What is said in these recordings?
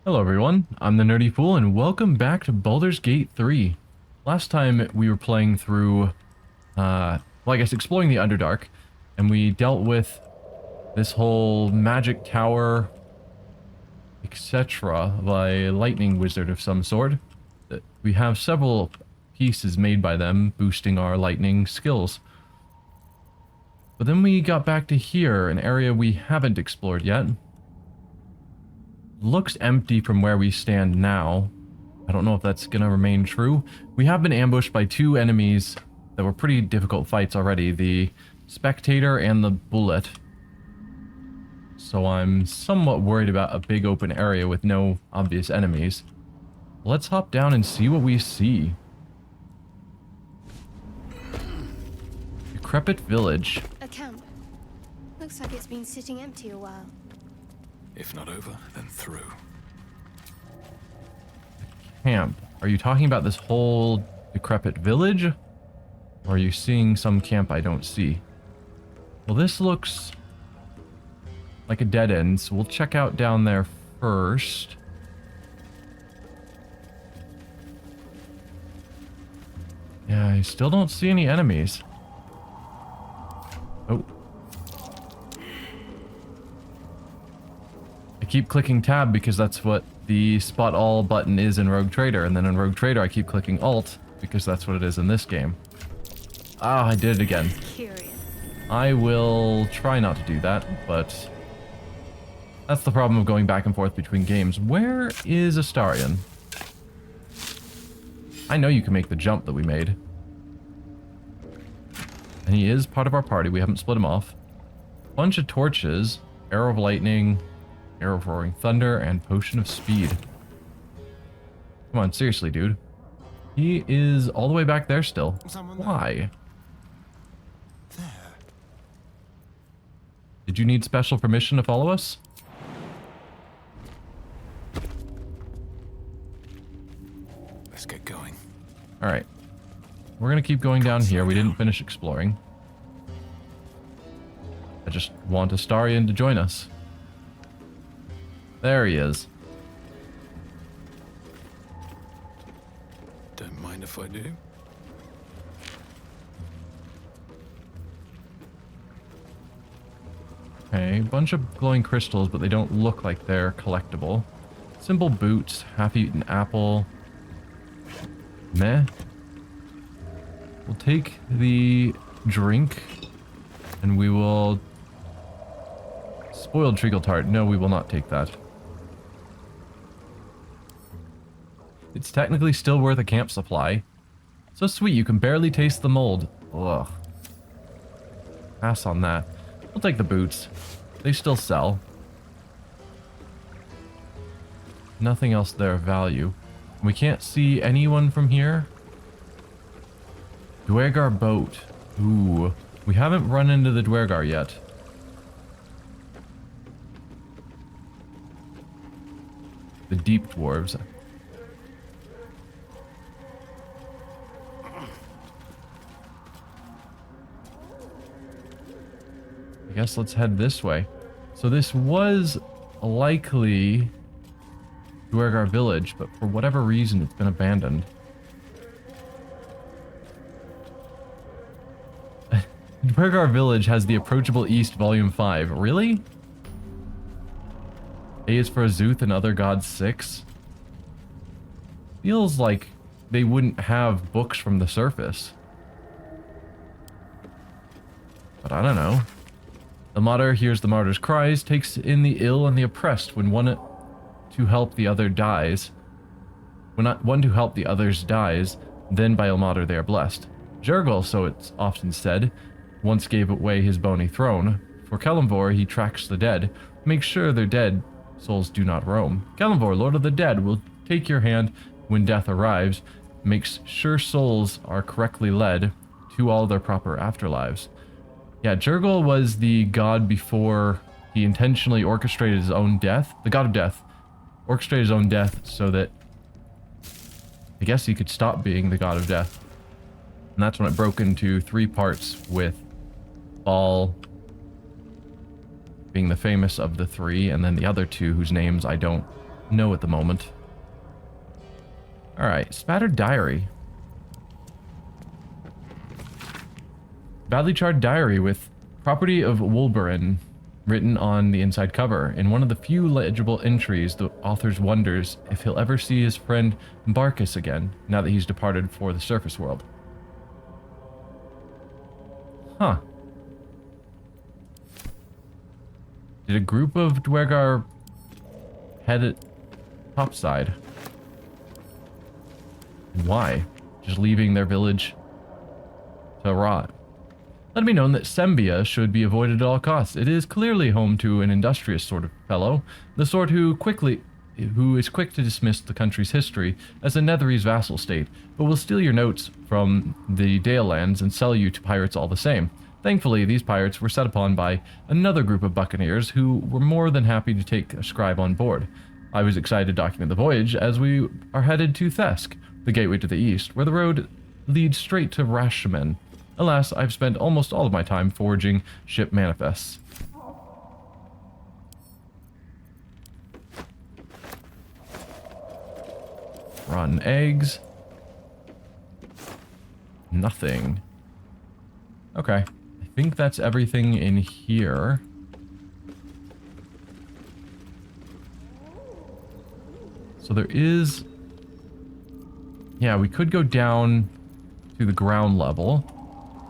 Hello everyone, I'm the Nerdy Fool and welcome back to Baldur's Gate 3. Last time we were playing through, I guess exploring the Underdark, and we dealt with this whole magic tower, etc. by a lightning wizard of some sort. We have several pieces made by them boosting our lightning skills. But then we got back to here, an area we haven't explored yet. Looks empty from where we stand now. I don't know if that's gonna remain true. We have been ambushed by two enemies that were pretty difficult fights already, the Spectator and the Bullet. So I'm somewhat worried about a big open area with no obvious enemies. Let's hop down and see what we see. Decrepit Village. A camp. Looks like it's been sitting empty a while. If not over, then through. Camp. Are you talking about this whole decrepit village? Or are you seeing some camp I don't see? Well, this looks like a dead end, so we'll check out down there first. Yeah, I still don't see any enemies. Oh. I keep clicking tab because that's what the spot all button is in Rogue Trader, and then in Rogue Trader I keep clicking alt because that's what it is in this game. Ah, I did it again. Curious. I will try not to do that, but that's the problem of going back and forth between games. Where is Astarion? I know you can make the jump that we made. And he is part of our party. We haven't split him off. Bunch of torches, arrow of lightning, arrow of roaring thunder, and potion of speed. Come on, seriously, dude. He is all the way back there still. Why? There. Did you need special permission to follow us? Let's get going. Alright. We're gonna keep going down here. We didn't finish exploring. I just want Astarion to join us. There he is. Don't mind if I do. Okay, a bunch of glowing crystals, but they don't look like they're collectible. Simple boots, half-eaten apple. Meh. We'll take the drink, and we will... Spoiled treacle tart. No, we will not take that. It's technically still worth a camp supply. So sweet, you can barely taste the mold. Ugh. Pass on that. We'll take the boots. They still sell. Nothing else there of value. We can't see anyone from here. Dwergar boat. Ooh. We haven't run into the Dwergar yet. The deep dwarves. I guess let's head this way. So this was likely Dwergar village, but for whatever reason it's been abandoned. Dwergar village has the Approachable East Volume 5. Really? A is for Azuth and Other Gods 6. Feels like they wouldn't have books from the surface. But I don't know. The martyr hears the martyr's cries, takes in the ill and the oppressed when one to help the other dies. When not one to help the others dies, then by Ilmater they are blessed. Jurgal, so it's often said, once gave away his bony throne. For Kelemvor he tracks the dead, makes sure their dead souls do not roam. Kelemvor, Lord of the Dead, will take your hand when death arrives, makes sure souls are correctly led to all their proper afterlives. Yeah, Jurgal was the god before he intentionally orchestrated his own death. The god of death orchestrated his own death so that I guess he could stop being the god of death. And that's when it broke into 3 parts, with Baal being the famous of the 3, and then the other 2 whose names I don't know at the moment. Alright, spattered diary. Badly charred diary with property of Wolberin written on the inside cover. In one of the few legible entries, the author wonders if he'll ever see his friend Barkus again, now that he's departed for the surface world. Huh. Did a group of Dwergar head it topside? And why? Just leaving their village to rot. Let it be known that Sembia should be avoided at all costs. It is clearly home to an industrious sort of fellow, the sort who is quick to dismiss the country's history as a Nethery's vassal state, but will steal your notes from the Dale lands and sell you to pirates all the same. Thankfully, these pirates were set upon by another group of buccaneers who were more than happy to take a scribe on board. I was excited to document the voyage as we are headed to Thesk, the gateway to the east, where the road leads straight to Rashemen. Alas, I've spent almost all of my time forging ship manifests. Rotten eggs. Nothing. Okay. I think that's everything in here. So there is... Yeah, we could go down to the ground level.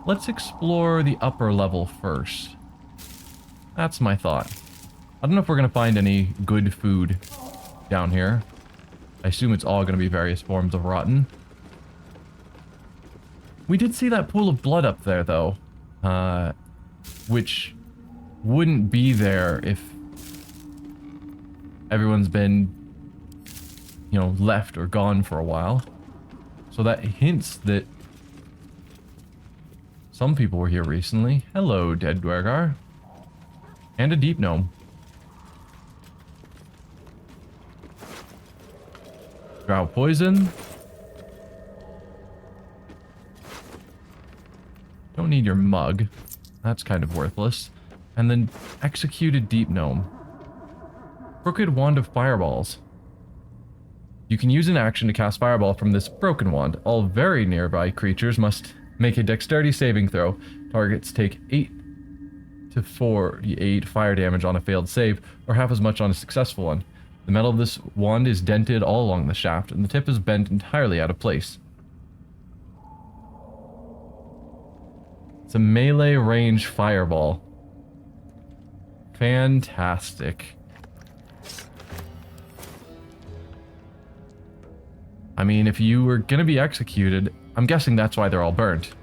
Let's explore the upper level first. That's my thought. I don't know if we're going to find any good food down here. I assume it's all going to be various forms of rotten. We did see that pool of blood up there, though. Which wouldn't be there if everyone's been, you know, left or gone for a while. So that hints that some people were here recently. Hello, dead Dwergar. And a deep gnome. Drow poison. Don't need your mug. That's kind of worthless. And then executed deep gnome. Crooked wand of fireballs. You can use an action to cast fireball from this broken wand. All very nearby creatures must make a dexterity saving throw. Targets take 8 to 48 fire damage on a failed save, or half as much on a successful one. The metal of this wand is dented all along the shaft, and the tip is bent entirely out of place. It's a melee range fireball. Fantastic. I mean, if you were gonna be executed, I'm guessing that's why they're all burnt.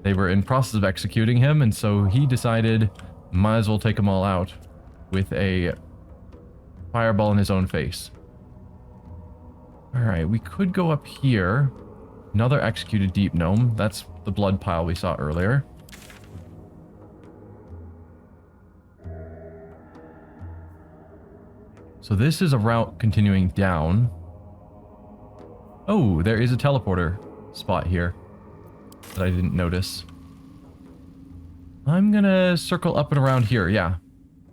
They were in process of executing him, and so he decided, might as well take them all out with a fireball in his own face. Alright, we could go up here. Another executed deep gnome. That's the blood pile we saw earlier. So this is a route continuing down. Oh, there is a teleporter spot here that I didn't notice. I'm gonna circle up and around here, yeah.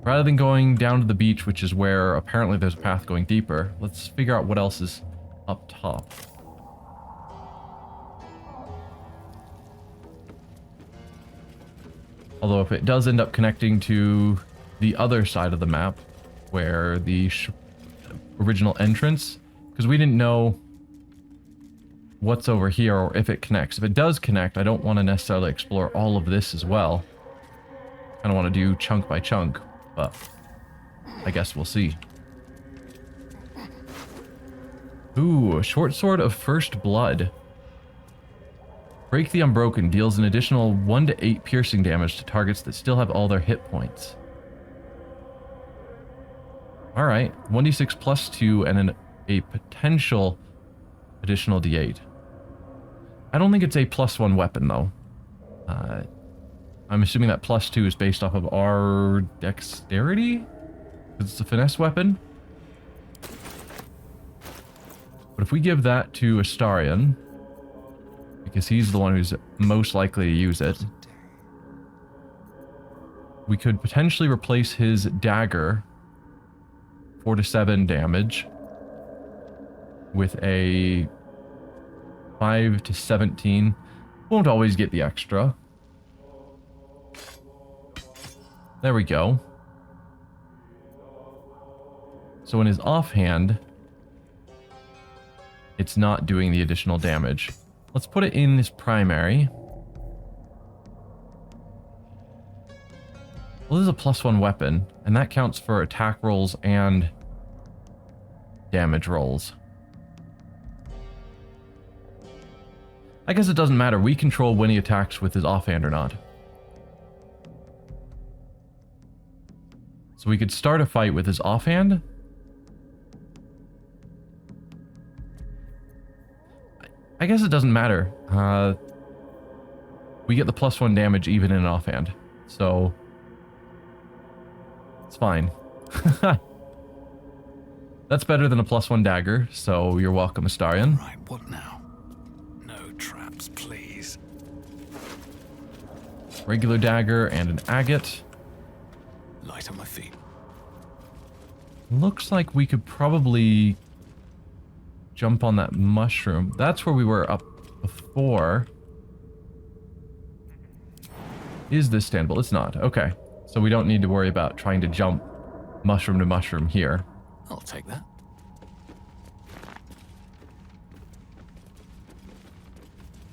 Rather than going down to the beach, which is where apparently there's a path going deeper, let's figure out what else is up top. Although if it does end up connecting to the other side of the map, where the original entrance, because we didn't know what's over here or if it connects. If it does connect, I don't want to necessarily explore all of this as well. Kind of want to do chunk by chunk, but I guess we'll see. Ooh, a short sword of first blood. Break the Unbroken deals an additional 1 to 8 piercing damage to targets that still have all their hit points. Alright, 1d6 plus 2 and a potential additional d8. I don't think it's a +1 weapon, though. I'm assuming that +2 is based off of our dexterity? Because it's a finesse weapon? But if we give that to Astarion, because he's the one who's most likely to use it, we could potentially replace his dagger, 4 to 7 damage, with a 5 to 17. Won't always get the extra. There we go. So in his offhand, it's not doing the additional damage. Let's put it in his primary. Well, this is a +1 weapon, and that counts for attack rolls and damage rolls. I guess it doesn't matter. We control when he attacks with his offhand or not. So we could start a fight with his offhand. I guess it doesn't matter. We get the +1 damage even in an offhand. So it's fine. That's better than a +1 dagger, so you're welcome, Astarion. Right, what now? No traps, please. Regular dagger and an agate. Light on my feet. Looks like we could probably jump on that mushroom. That's where we were up before. Is this standable? It's not. Okay. So we don't need to worry about trying to jump mushroom to mushroom here. I'll take that.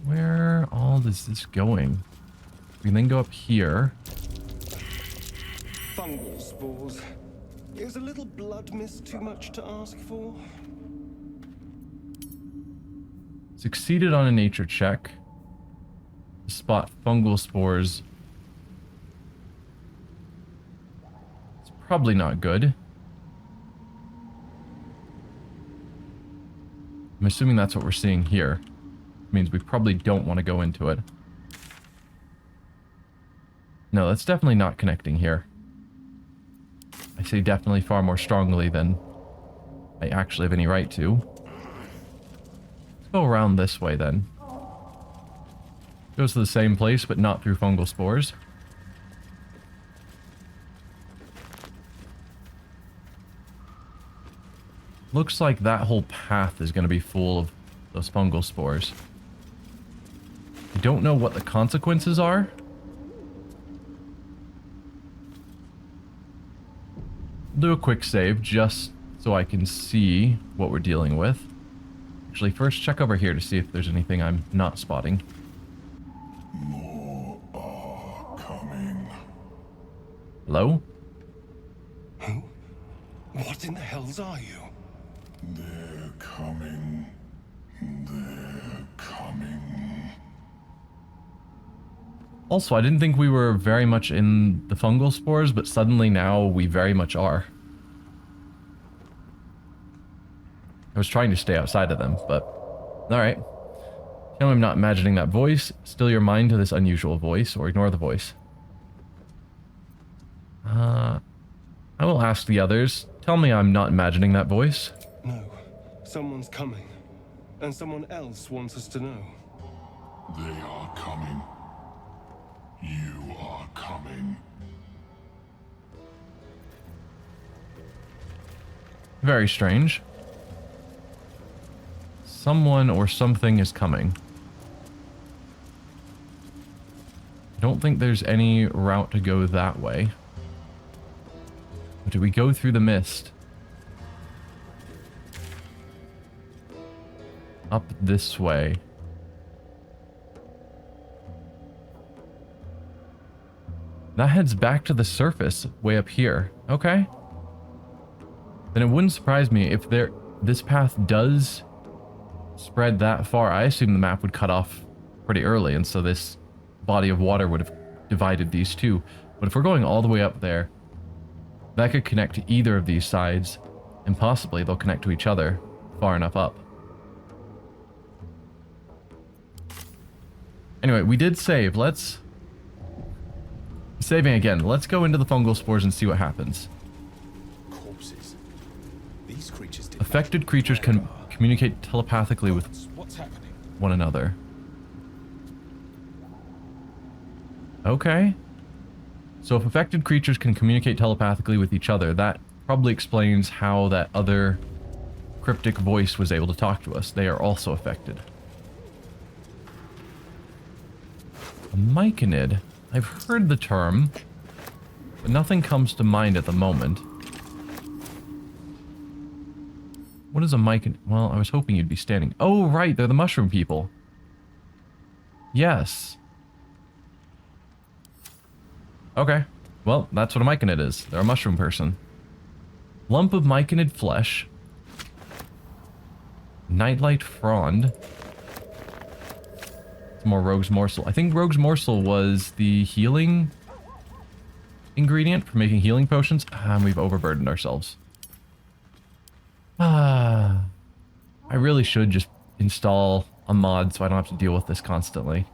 Where all is this going? We can then go up here. Fungal spores. Is a little blood mist too much to ask for? Succeeded on a nature check to spot fungal spores. It's probably not good. I'm assuming that's what we're seeing here. It means we probably don't want to go into it. No, that's definitely not connecting here. I say definitely far more strongly than I actually have any right to. Let's go around this way then. Goes to the same place, but not through fungal spores. Looks like that whole path is going to be full of those fungal spores. I don't know what the consequences are. Do a quick save just so I can see what we're dealing with. Actually, first check over here to see if there's anything I'm not spotting. More are coming. Hello? Who? What in the hells are you? They're coming. They're coming. Also, I didn't think we were very much in the fungal spores, but suddenly now we very much are. I was trying to stay outside of them, but... Alright. Tell me I'm not imagining that voice. Still your mind to this unusual voice, or ignore the voice. I will ask the others. Tell me I'm not imagining that voice. No. Someone's coming. And someone else wants us to know. They are coming. You are coming. Very strange. Someone or something is coming. I don't think there's any route to go that way. But do we go through the mist? Up this way. That heads back to the surface, way up here. Okay. Then it wouldn't surprise me if this path does spread that far. I assume the map would cut off pretty early, and so this body of water would have divided these two. But if we're going all the way up there, that could connect to either of these sides, and possibly they'll connect to each other far enough up. Anyway, we did save. Let's... Saving again. Let's go into the fungal spores and see what happens. Corpses. These creatures did Affected creatures can communicate telepathically with What's happening? one another. Okay. So if affected creatures can communicate telepathically with each other, that probably explains how that other cryptic voice was able to talk to us. They are also affected. A myconid. I've heard the term, but nothing comes to mind at the moment. What is a myconid? Well, I was hoping you'd be standing. Oh, right, they're the mushroom people. Yes. Okay. Well, that's what a myconid is. They're a mushroom person. Lump of myconid flesh. Nightlight frond. Some more rogue's morsel. I think rogue's morsel was the healing ingredient for making healing potions. And we've overburdened ourselves. I really should just install a mod so I don't have to deal with this constantly.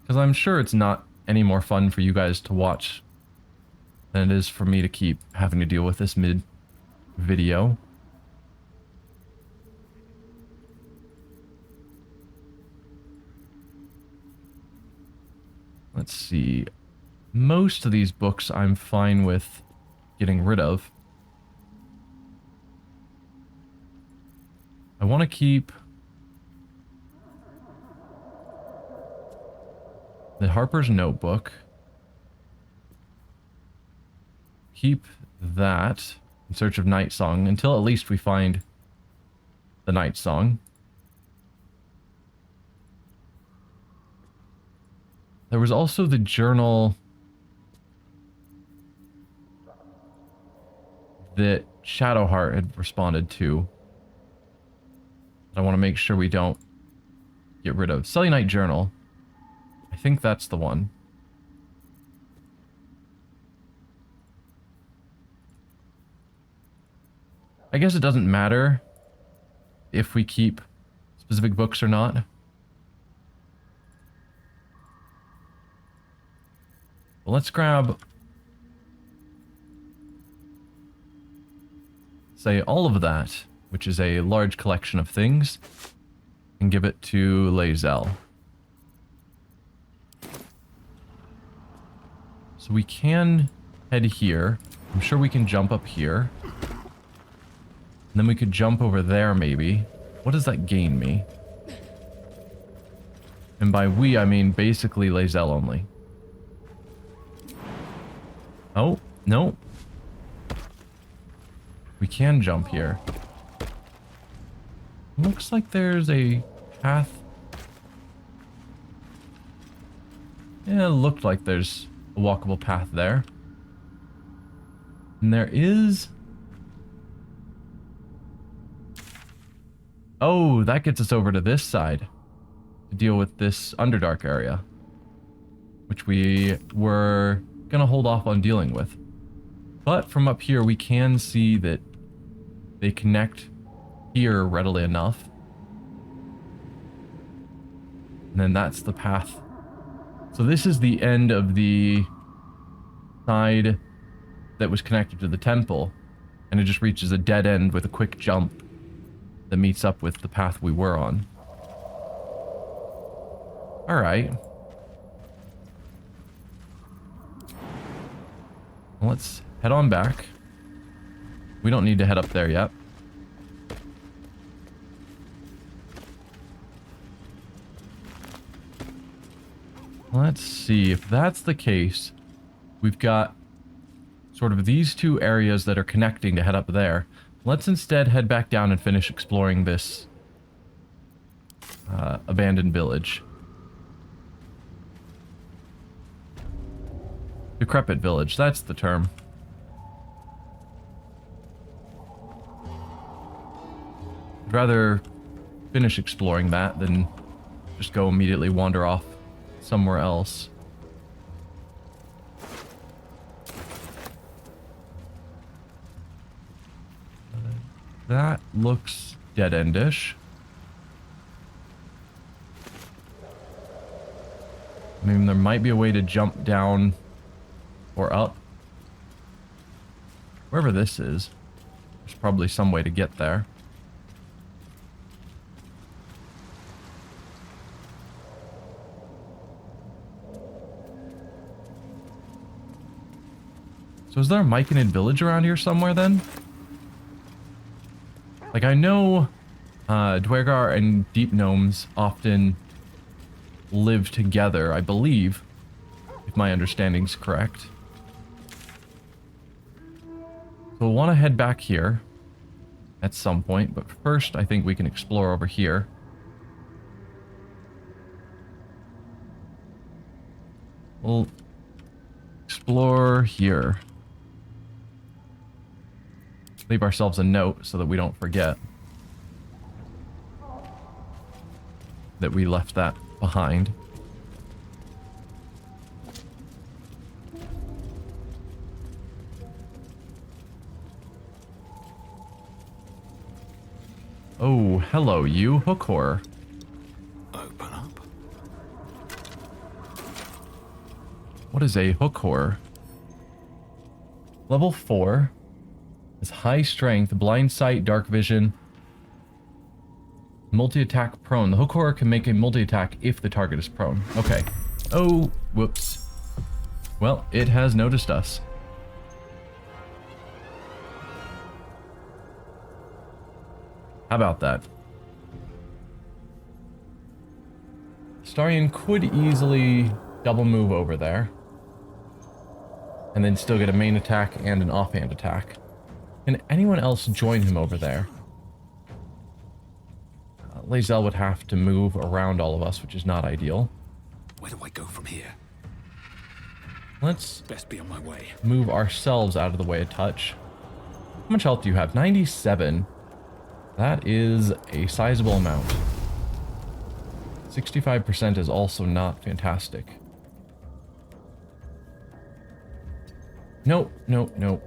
Because I'm sure it's not any more fun for you guys to watch than it is for me to keep having to deal with this mid-video. Let's see. Most of these books I'm fine with getting rid of. I want to keep the Harper's Notebook. Keep that in search of Night Song until at least we find the Night Song. There was also the journal that Shadowheart had responded to. I want to make sure we don't get rid of. Selenite Journal. I think that's the one. I guess it doesn't matter if we keep specific books or not. Well, let's grab, say, all of that, which is a large collection of things, and give it to Lae'zel. So we can head here. I'm sure we can jump up here. And then we could jump over there, maybe. What does that gain me? And by we, I mean basically Lae'zel only. Oh, no. We can jump here. Looks like there's a path. Yeah, it looked like there's a walkable path there. And there is... Oh, that gets us over to this side to deal with this Underdark area, which we were gonna hold off on dealing with. But from up here, we can see that they connect here readily enough. And then that's the path. So this is the end of the side that was connected to the temple, and it just reaches a dead end with a quick jump that meets up with the path we were on. Alright. Let's head on back. We don't need to head up there yet. Let's see, if that's the case, we've got sort of these two areas that are connecting to head up there. Let's instead head back down and finish exploring this abandoned village. Decrepit village, that's the term. I'd rather finish exploring that than just go immediately wander off somewhere else. That looks dead-endish. I mean, there might be a way to jump down or up. Wherever this is, there's probably some way to get there. So is there a Myconid village around here somewhere then? Like, I know Dwergar and Deep Gnomes often live together, I believe, if my understanding's correct. So we'll want to head back here at some point, but first I think we can explore over here. We'll explore here. Leave ourselves a note so that we don't forget that we left that behind. Oh, hello you, hook horror. Open up. What is a hook horror? Level 4 is high strength, blind sight, dark vision, multi-attack prone. The hook horror can make a multi-attack if the target is prone. Okay. Oh, whoops. Well, it has noticed us. How about that? Starion could easily double move over there. And then still get a main attack and an offhand attack. Can anyone else join him over there? Lae'zel would have to move around all of us, which is not ideal. Where do I go from here? Let's Best be on my way. move ourselves out of the way a touch. How much health do you have? 97. That is a sizable amount. 65% is also not fantastic. Nope, nope, nope.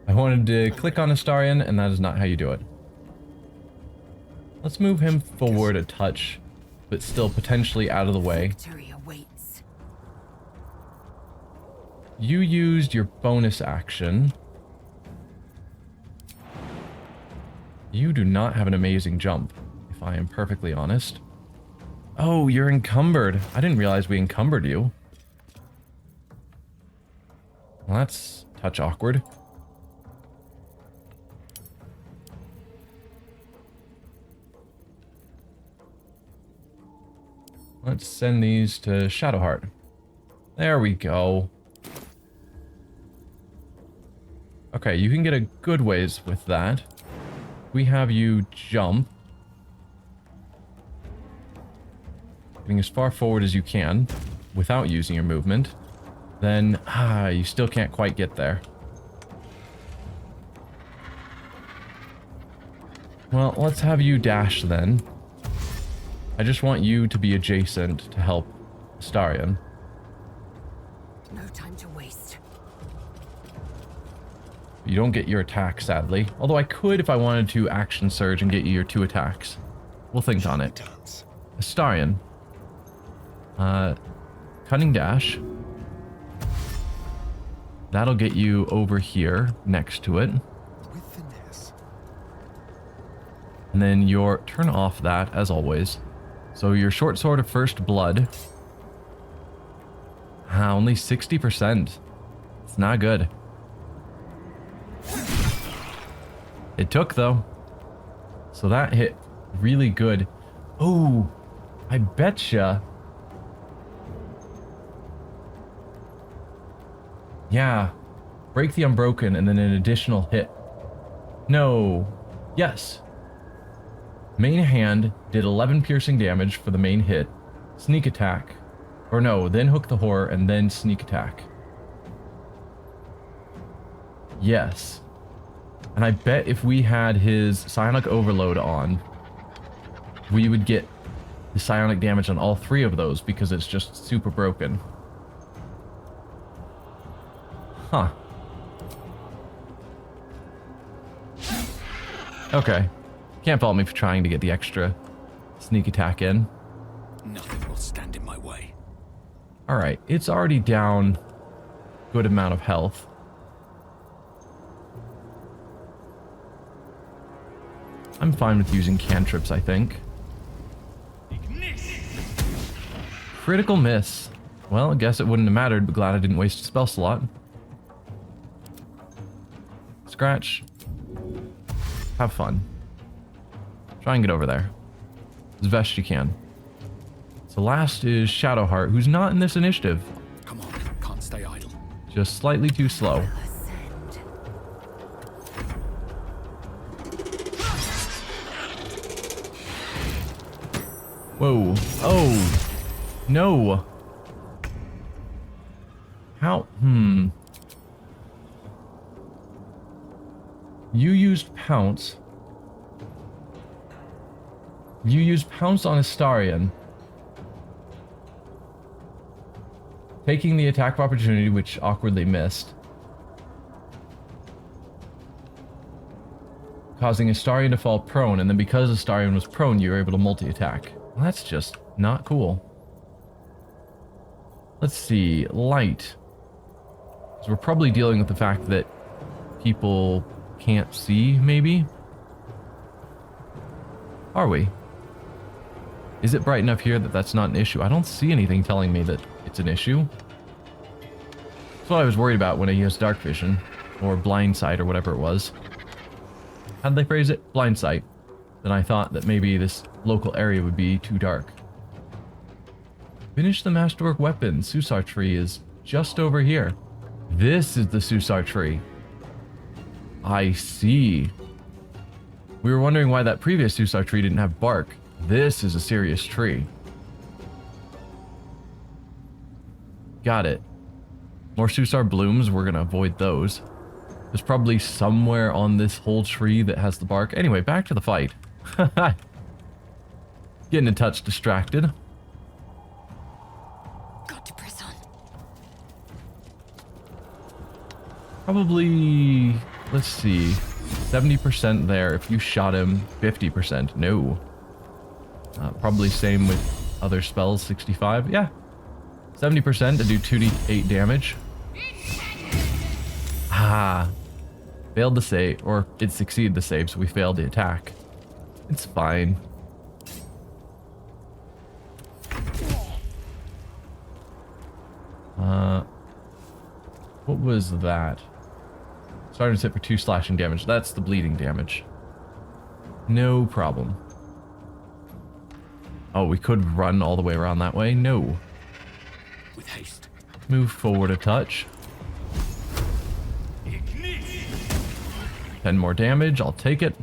I wanted to click on Astarion, and that is not how you do it. Let's move him forward a touch, but still potentially out of the way. Victory awaits. You used your bonus action. You do not have an amazing jump, if I am perfectly honest. Oh, you're encumbered. I didn't realize we encumbered you. Well, that's a touch awkward. Let's send these to Shadowheart. There we go. Okay, you can get a good ways with that. We have you jump. Getting as far forward as you can without using your movement. Then, you still can't quite get there. Well, let's have you dash then. I just want you to be adjacent to help Astarion. No time to waste. You don't get your attack, sadly. Although I could if I wanted to action surge and get you your 2 attacks. We'll think on it. Dance. Astarion. Cunning dash. That'll get you over here next to it. With finesse. And then your turn off that as always. So your short sword of first blood. Only 60%. It's not good. It took though. So that hit really good. Oh, I betcha. Yeah. Break the Unbroken and then an additional hit. No. Yes. Main hand did 11 piercing damage for the main hit. Sneak attack. Or no, then hook the horror and then sneak attack. Yes. And I bet if we had his Psionic Overload on, we would get the psionic damage on all 3 of those because it's just super broken. Huh. Okay. Can't fault me for trying to get the extra sneak attack in. Nothing will stand in my way. Alright, it's already down good amount of health. I'm fine with using cantrips, I think. Critical miss. Well, I guess it wouldn't have mattered, but glad I didn't waste a spell slot. scratch. Have fun. Try and get over there as best you can. So last is Shadowheart, who's not in this initiative. Come on, can't stay idle. Just slightly too slow. Ascend. Whoa. Oh. No. How? You used Pounce. You used Pounce on Astarion. Taking the attack of opportunity, which awkwardly missed. Causing Astarion to fall prone, and then because Astarion was prone, you were able to multi-attack. Well, that's just not cool. Let's see, light. So we're probably dealing with the fact that people can't see, maybe? Are we? Is it bright enough here that that's not an issue? I don't see anything telling me that it's an issue. That's what I was worried about when I used dark vision, or blind sight, or whatever it was. How'd they phrase it? Blind sight. Then I thought that maybe this local area would be too dark. Finish the masterwork weapon. Sussar tree is just over here. This is the Sussar tree. I see. We were wondering why that previous Sussar tree didn't have bark. This is a serious tree. Got it. More Sussar blooms, we're gonna avoid those. There's probably somewhere on this whole tree that has the bark. Anyway, back to the fight. Getting a touch distracted. Got to press on. Probably, let's see, 70% there. If you shot him, 50%. No. Probably same with other spells, 65. Yeah. 70% to do 2d8 damage. Ah. Failed the save, or it succeeded the save, so we failed the attack. It's fine. What was that? Starting to hit for 2 slashing damage. That's the bleeding damage. No problem. Oh, we could run all the way around that way? No. With haste. Move forward a touch. 10 more damage, I'll take it.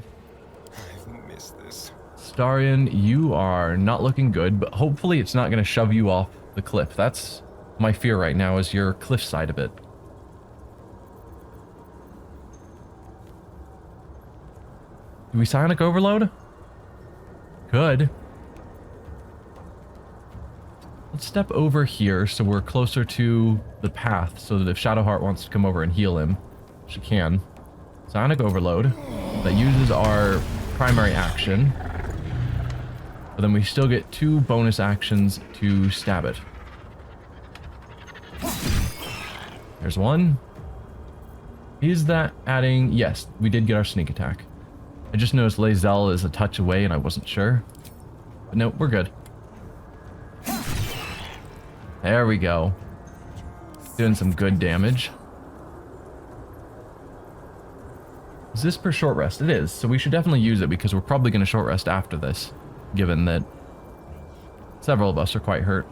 I've missed this. Astarion, you are not looking good, but hopefully it's not going to shove you off the cliff. That's my fear right now, is your cliff side of it. Do we Psionic Overload? Could. Let's step over here so we're closer to the path, so that if Shadowheart wants to come over and heal him, she can. Psionic Overload. That uses our primary action. But then we still get 2 bonus actions to stab it. There's one. Is that adding... Yes, we did get our sneak attack. I just noticed Lae'zel is a touch away and I wasn't sure. But no, we're good. There we go. Doing some good damage. Is this per short rest? It is, so we should definitely use it because we're probably going to short rest after this, given that several of us are quite hurt.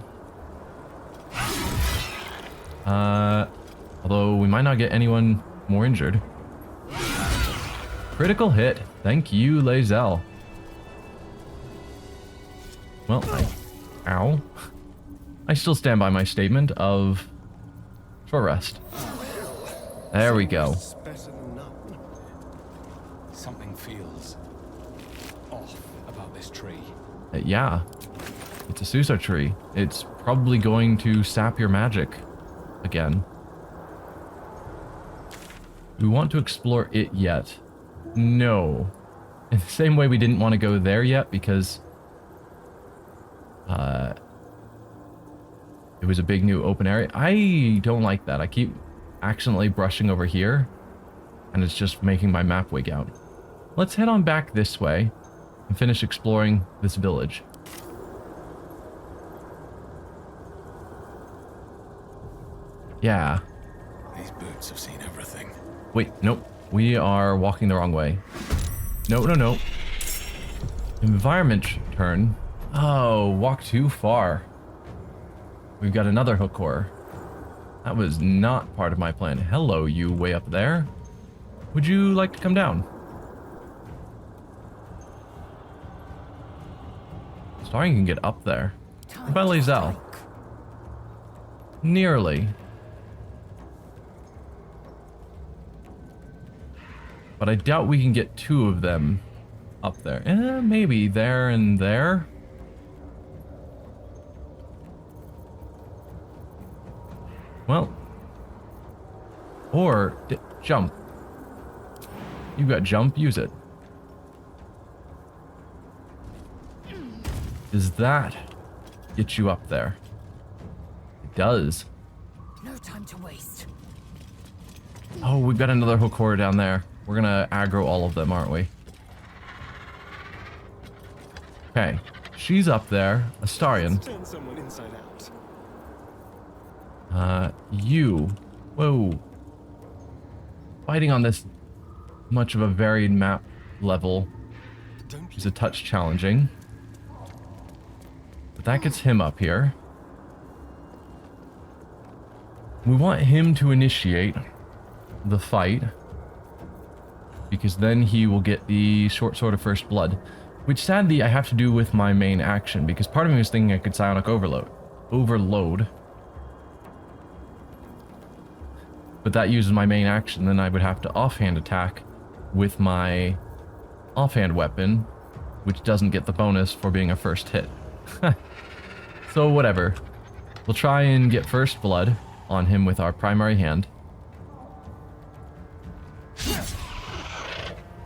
Although we might not get anyone more injured. Critical hit. Thank you, Lae'zel. Well, ow. I still stand by my statement of short rest. There we go. It's better than none. Something feels off about this tree. Yeah. It's a Sussar tree. It's probably going to sap your magic again. Do we want to explore it yet? No. In the same way we didn't want to go there yet because it was a big new open area. I don't like that. I keep accidentally brushing over here and it's just making my map wig out. Let's head on back this way and finish exploring this village. Yeah. These boots have seen everything. Wait, nope. We are walking the wrong way. No, no, no. Environment turn. Oh, walk too far. We've got another hook core. That was not part of my plan. Hello, you way up there. Would you like to come down? Starring can get up there. What about Lae'zel? Nearly. But I doubt we can get two of them up there. Maybe there and there. Well. Or jump. You've got jump, use it. Does that get you up there? It does. No time to waste. Oh, we've got another hook core down there. We're gonna aggro all of them, aren't we? Okay, she's up there. Astarion. Turn someone inside out. You. Whoa. Fighting on this much of a varied map level is a touch challenging. But that gets him up here. We want him to initiate the fight, because then he will get the short sword of first blood, which sadly I have to do with my main action, because part of me was thinking I could psionic overload. But that uses my main action, then I would have to offhand attack with my offhand weapon, which doesn't get the bonus for being a first hit. So whatever. We'll try and get first blood on him with our primary hand.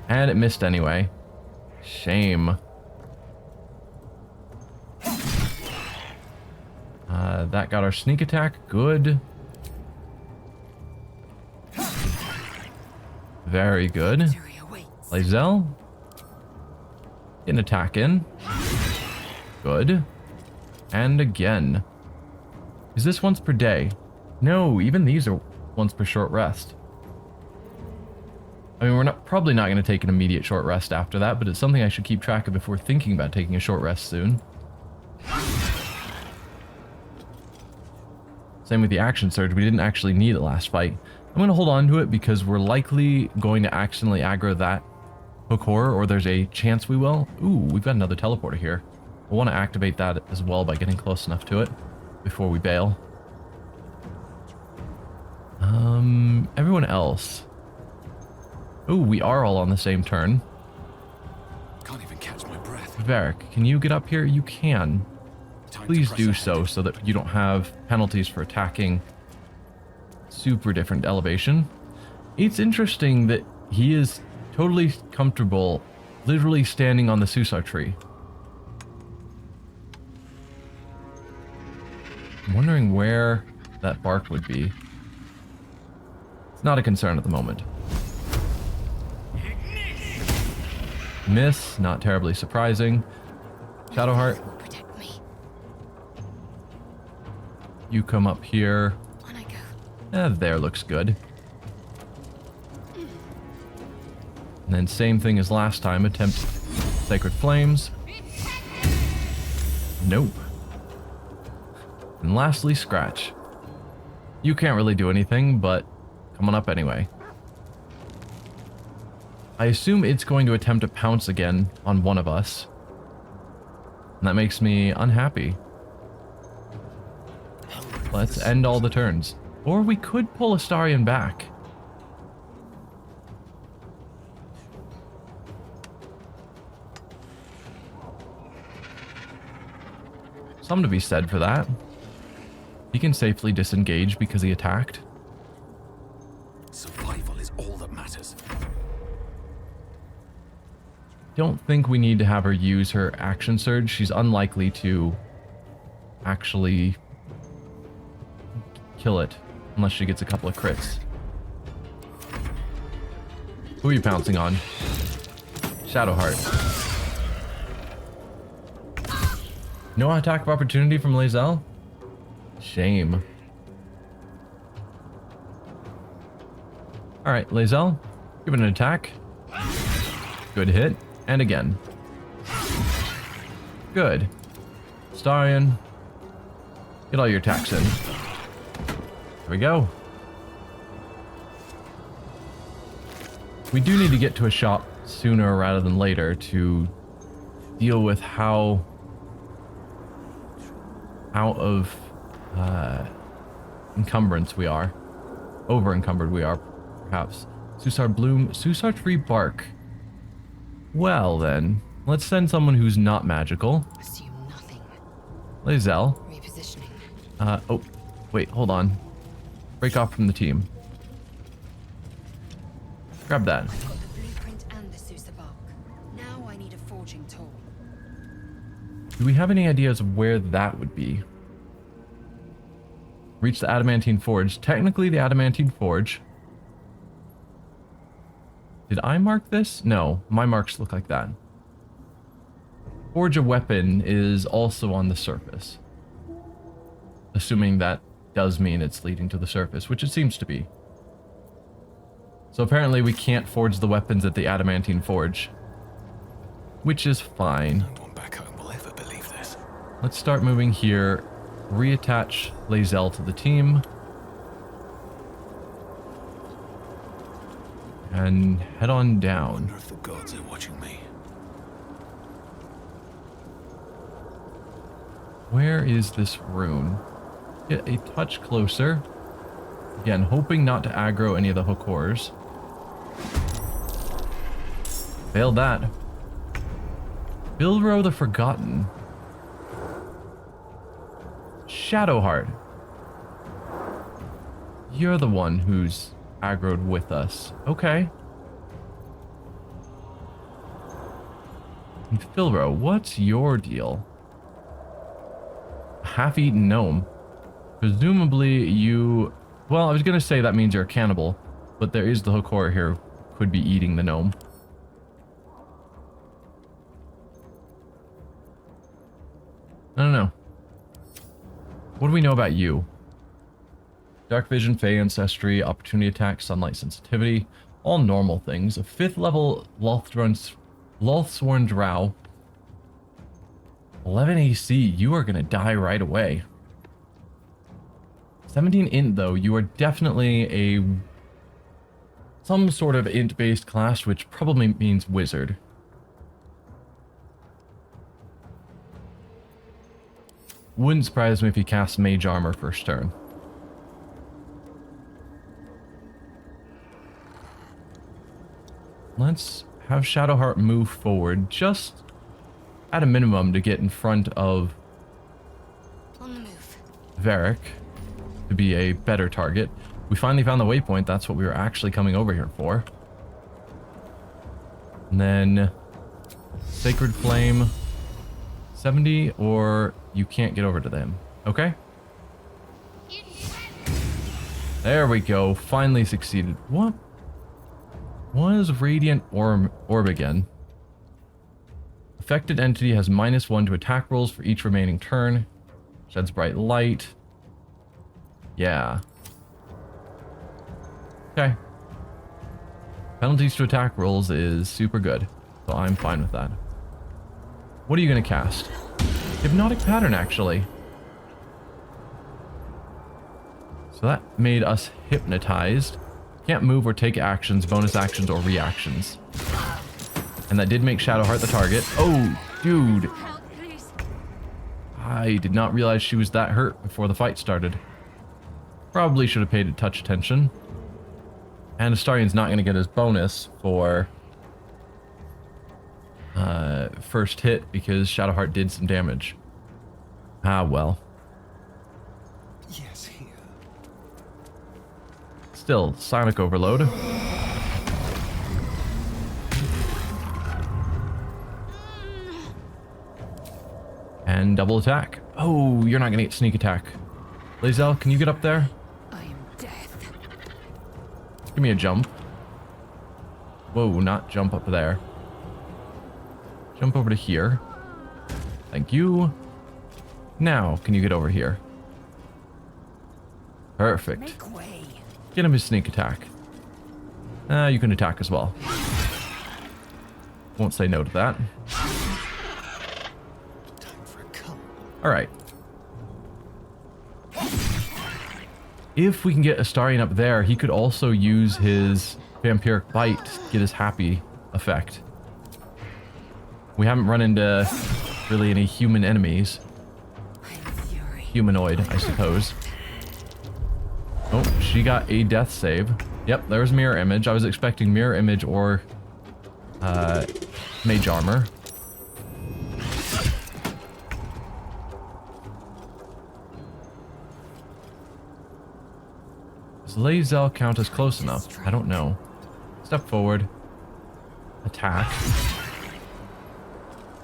And it missed anyway. Shame. That got our sneak attack. Good. Very good. Lae'zel. Get an attack in. Good. And again. Is this once per day? No, even these are once per short rest. I mean, we're probably not going to take an immediate short rest after that, but it's something I should keep track of before thinking about taking a short rest soon. Same with the action surge. We didn't actually need it last fight. I'm going to hold on to it because we're likely going to accidentally aggro that hook horror, or there's a chance we will. Ooh, we've got another teleporter here. I want to activate that as well by getting close enough to it before we bail. Everyone else. Ooh, we are all on the same turn. Can't even catch my breath. Varric, can you get up here? You can. Time to Please press do ahead. so that you don't have penalties for attacking super different elevation. It's interesting that he is totally comfortable literally standing on the Sussar tree. I'm wondering where that bark would be. It's not a concern at the moment. Miss, not terribly surprising. Shadowheart, Will protect me. you come up here. On I go. There looks good. And then same thing as last time, attempt Sacred Flames. Nope. And lastly, Scratch. You can't really do anything, but come on up anyway. I assume it's going to attempt to pounce again on one of us. And that makes me unhappy. Let's end all the turns. Or we could pull Astarion back. Something to be said for that. He can safely disengage because he attacked. Survival is all that matters. Don't think we need to have her use her action surge. She's unlikely to actually kill it unless she gets a couple of crits. Who are you pouncing on? Shadowheart. No attack of opportunity from Lae'zel? Shame. Alright, Lae'zel, Give it an attack. Good hit. And again. Good. Starion. Get all your attacks in. There we go. We do need to get to a shop sooner rather than later to deal with how out of encumbrance we are. Over encumbered we are, perhaps. Sussar bloom, Sussar tree bark. Well then, let's send someone who's not magical. Assume nothing. Lae'zel. Repositioning. Oh, wait, hold on. Break off from the team. Grab that. I've got the blueprint and the Sussar bark. Now I need a forging tool. Do we have any ideas of where that would be? Reach the adamantine forge. Technically the adamantine forge. Did I mark this? No, my marks look like that. Forge a weapon is also on the surface. Assuming that does mean it's leading to the surface, which it seems to be. So apparently we can't forge the weapons at the adamantine forge. Which is fine. No one back home will ever believe this. Let's start moving here. Reattach Lae'zel to the team. And head on I down. wonder if the gods are watching me. Where is this rune? Get a touch closer. Again, hoping not to aggro any of the Hokors. Failed that. Bilro the Forgotten. Shadowheart. You're the one who's aggroed with us. Okay. And Filro, what's your deal? Half-eaten gnome. Presumably you... Well, I was going to say that means you're a cannibal, but there is the Hokor here who could be eating the gnome. I don't know. What do we know about you? Dark vision, fey ancestry, opportunity attack, sunlight sensitivity, all normal things. A 5th level Lothsworn Drow. 11 AC, you are gonna die right away. 17 int though, you are definitely some sort of int based class, which probably means wizard. Wouldn't surprise me if he casts mage armor first turn. Let's have Shadowheart move forward, just at a minimum to get in front of On the move. Varric to be a better target. We finally found the waypoint, that's what we were actually coming over here for. And then Sacred Flame 70, or you can't get over to them. Okay? There we go. Finally succeeded. What was Radiant Orb again? Affected entity has -1 to attack rolls for each remaining turn. Sheds bright light. Yeah. Okay. Penalties to attack rolls is super good, so I'm fine with that. What are you going to cast? Hypnotic Pattern, actually. So that made us hypnotized. Can't move or take actions, bonus actions, or reactions. And that did make Shadowheart the target. Oh, dude. Help, please. I did not realize she was that hurt before the fight started. Probably should have paid a touch attention. And Astarion's not going to get his bonus for first hit because Shadowheart did some damage. Ah, well. Yes, here. Still, Sonic Overload. And double attack. Oh, you're not going to get sneak attack. Lae'zel, can you get up there? I am death. Give me a jump. Whoa, not jump up there. Jump over to here. Thank you. Now, can you get over here? Perfect. Make way. Get him his sneak attack. You can attack as well. Won't say no to that. Time for a cup. Alright. If we can get Astarion up there, he could also use his vampiric bite to get his happy effect. We haven't run into really any human enemies. Humanoid, I suppose. Oh, she got a death save. Yep, there's mirror image. I was expecting mirror image or mage armor. Does Lae'zel count as close enough? I don't know. Step forward. Attack.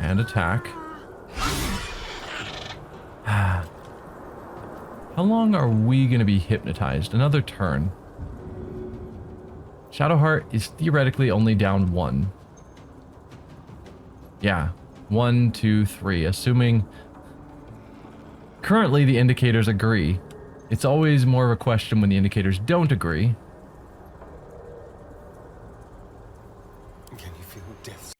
And attack. How long are we going to be hypnotized? Another turn. Shadowheart is theoretically only down 1. Yeah. 1, 2, 3. Assuming... Currently, the indicators agree. It's always more of a question when the indicators don't agree. Can you feel death's